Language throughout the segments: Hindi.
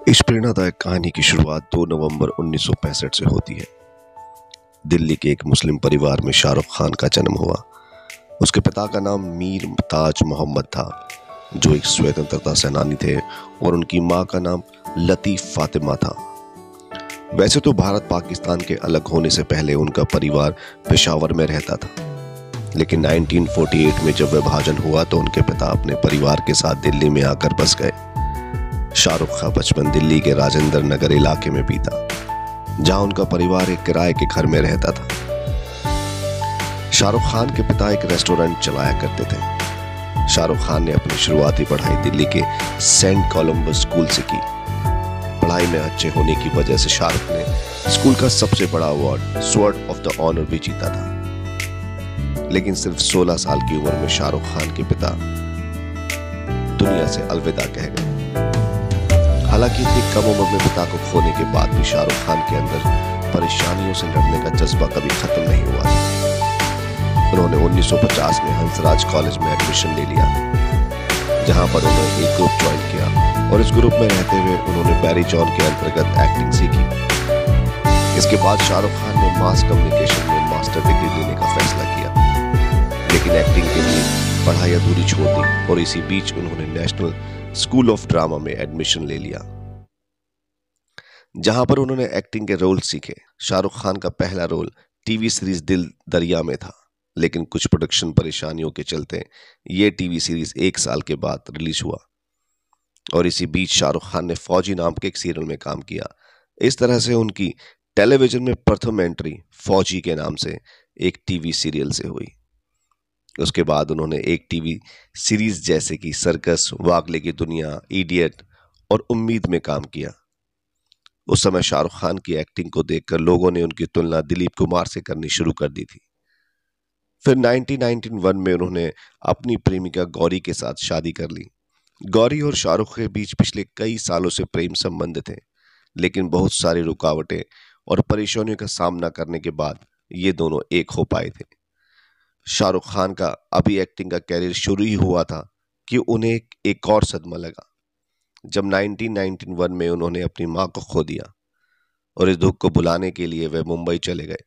इस प्रेरणादायक कहानी की शुरुआत 2 नवंबर 1965 से होती है। दिल्ली के एक मुस्लिम परिवार में शाहरुख खान का जन्म हुआ। उसके पिता का नाम मीर ताज मोहम्मद था, जो एक स्वतंत्रता सेनानी थे, और उनकी मां का नाम लतीफ फातिमा था। वैसे तो भारत पाकिस्तान के अलग होने से पहले उनका परिवार पेशावर में रहता था, लेकिन 1948 में जब विभाजन हुआ तो उनके पिता अपने परिवार के साथ दिल्ली में आकर बस गए। शाहरुख का बचपन दिल्ली के राजेंद्र नगर इलाके में बीता, जहां उनका परिवार एक किराए के घर में रहता था। शाहरुख खान के पिता एक रेस्टोरेंट चलाया करते थे। शाहरुख खान ने अपनी शुरुआती पढ़ाई दिल्ली के सेंट कोलंबस स्कूल से की। पढ़ाई में अच्छे होने की वजह से शाहरुख ने स्कूल का सबसे बड़ा award sword of the honour भी जीता था। लेकिन सिर्फ 16 साल की उम्र में शाहरुख खान के पिता दुनिया से अलविदा कह गए। हालांकि इतनी कम उम्र में पिता को खोने के बाद भी शाहरुख खान के अंदर परेशानियों से लड़ने का जज्बा कभी खत्म नहीं हुआ था। उन्होंने 1950 में हंसराज कॉलेज में एडमिशन ले लिया, जहां पर उन्होंने एक ग्रुप ज्वाइन किया और इस ग्रुप में रहते हुए उन्होंने बैरी जॉन के अंतर्गत एक्टिंग सीखी। इसके बाद शाहरुख खान ने मास कम्युनिकेशन में मास्टर डिग्री लेने का फैसला किया, लेकिन एक्टिंग के लिए पढ़ाई अधूरी छोड़ दी और इसी बीच उन्होंने नेशनल स्कूल ऑफ ड्रामा में एडमिशन ले लिया, जहां पर उन्होंने एक्टिंग के रोल सीखे। शाहरुख खान का पहला रोल टीवी सीरीज दिल दरिया में था, लेकिन कुछ प्रोडक्शन परेशानियों के चलते ये टीवी सीरीज 1 साल के बाद रिलीज हुआ और इसी बीच शाहरुख खान ने फौजी नाम के एक सीरियल में काम किया। इस तरह से उनकी टेलीविजन में प्रथम एंट्री फौजी के नाम से एक टीवी सीरियल से हुई। उसके बाद उन्होंने एक टीवी सीरीज जैसे कि सर्कस, वागले की दुनिया, इडियट और उम्मीद में काम किया। उस समय शाहरुख खान की एक्टिंग को देखकर लोगों ने उनकी तुलना दिलीप कुमार से करनी शुरू कर दी थी। फिर 1991 में उन्होंने अपनी प्रेमिका गौरी के साथ शादी कर ली। गौरी और शाहरुख के बीच पिछले कई सालों से प्रेम संबंध थे, लेकिन बहुत सारी रुकावटें और परेशानियों का सामना करने के बाद ये दोनों एक हो पाए थे। शाहरुख खान का अभी एक्टिंग का कैरियर शुरू ही हुआ था कि उन्हें एक और सदमा लगा, जब 1991 में उन्होंने अपनी मां को खो दिया और इस दुख को भुलाने के लिए वे मुंबई चले गए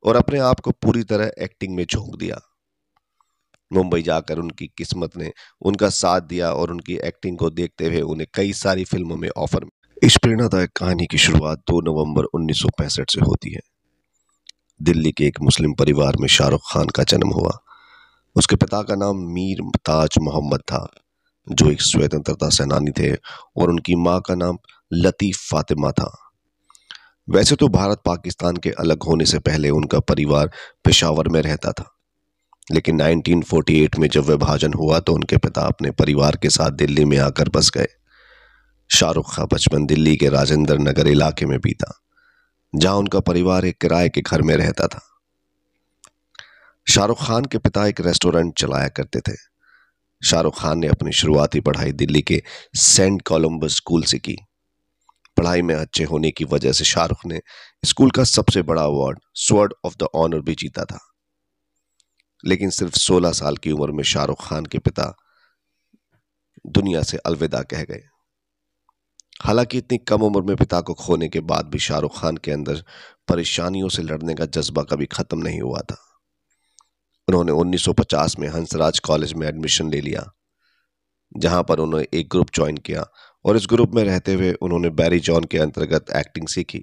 और अपने आप को पूरी तरह एक्टिंग में झोंक दिया। मुंबई जाकर उनकी किस्मत ने उनका साथ दिया और उनकी एक्टिंग को देखते हुए उन्हें कई सारी फिल्मों में ऑफर मिले। इस प्रेरणादायक कहानी की शुरुआत 2 नवंबर 1965 से होती है। दिल्ली के एक मुस्लिम परिवार में शाहरुख खान का जन्म हुआ। उसके पिता का नाम मीर ताज मोहम्मद था, जो एक स्वतंत्रता सेनानी थे, और उनकी मां का नाम लतीफ फातिमा था। वैसे तो भारत पाकिस्तान के अलग होने से पहले उनका परिवार पेशावर में रहता था, लेकिन 1948 में जब विभाजन हुआ तो उनके पिता अपने परिवार के साथ दिल्ली में आकर बस गए। शाहरुख का बचपन दिल्ली के राजेंद्र नगर इलाके में बीता, जहां उनका परिवार एक किराए के घर में रहता था। शाहरुख खान के पिता एक रेस्टोरेंट चलाया करते थे। शाहरुख खान ने अपनी शुरुआती पढ़ाई दिल्ली के सेंट कोलंबस स्कूल से की। पढ़ाई में अच्छे होने की वजह से शाहरुख ने स्कूल का सबसे बड़ा award sword of the honour भी जीता था। लेकिन सिर्फ 16 साल की उम्र में शाहरुख खान के पिता दुनिया से अलविदा कह गए। हालांकि इतनी कम उम्र में पिता को खोने के बाद भी शाहरुख खान के अंदर परेशानियों से लड़ने का जज्बा कभी खत्म नहीं हुआ था। उन्होंने 1950 में हंसराज कॉलेज में एडमिशन ले लिया, जहां पर उन्होंने एक ग्रुप ज्वाइन किया और इस ग्रुप में रहते हुए उन्होंने बैरी जॉन के अंतर्गत एक्टिंग सीखी।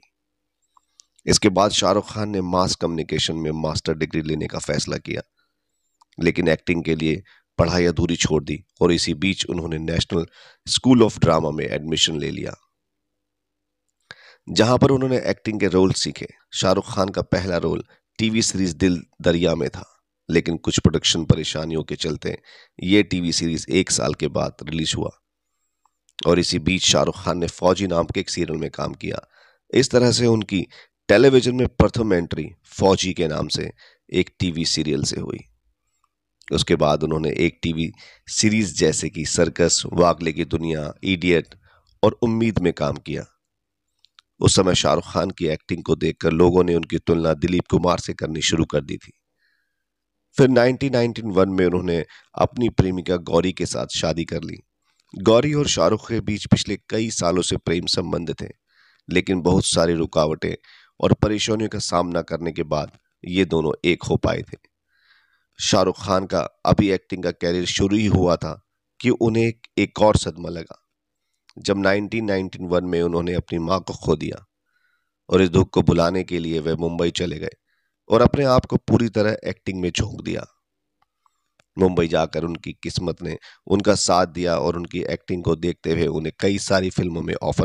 इसके बाद शाहरुख खान ने मास कम्युनिकेशन में मास्टर डिग्री लेने का फैसला किया, लेकिन एक्टिंग के लिए पढ़ाई अधूरी छोड़ दी और इसी बीच उन्होंने नेशनल स्कूल ऑफ ड्रामा में एडमिशन ले लिया, जहां पर उन्होंने एक्टिंग के रोल सीखे। शाहरुख खान का पहला रोल टीवी सीरीज दिल दरिया में था, लेकिन कुछ प्रोडक्शन परेशानियों के चलते ये टीवी सीरीज 1 साल के बाद रिलीज हुआ और इसी बीच शाहरुख खान ने फौजी नाम के एक सीरियल में काम किया। इस तरह से उनकी टेलीविजन में प्रथम एंट्री फौजी के नाम से एक टीवी सीरियल से हुई। उसके बाद उन्होंने एक टीवी सीरीज जैसे कि सर्कस, वागले की दुनिया, इडियट और उम्मीद में काम किया। उस समय शाहरुख खान की एक्टिंग को देखकर लोगों ने उनकी तुलना दिलीप कुमार से करनी शुरू कर दी थी। फिर 1991 में उन्होंने अपनी प्रेमिका गौरी के साथ शादी कर ली। गौरी और शाहरुख के बीच पिछले कई सालों से प्रेम संबंध थे, लेकिन बहुत सारी रुकावटें और परेशानियों का सामना करने के बाद ये दोनों एक हो पाए थे। शाहरुख खान का अभी एक्टिंग का कैरियर शुरू ही हुआ था कि उन्हें एक और सदमा लगा जब 1991 में उन्होंने अपनी मां को खो दिया, और इस दुख को भुलाने के लिए वे मुंबई चले गए और अपने आप को पूरी तरह एक्टिंग में झोंक दिया। मुंबई जाकर उनकी किस्मत ने उनका साथ दिया और उनकी एक्टिंग को देखते हुए उन्हें कई सारी फिल्मों में ऑफर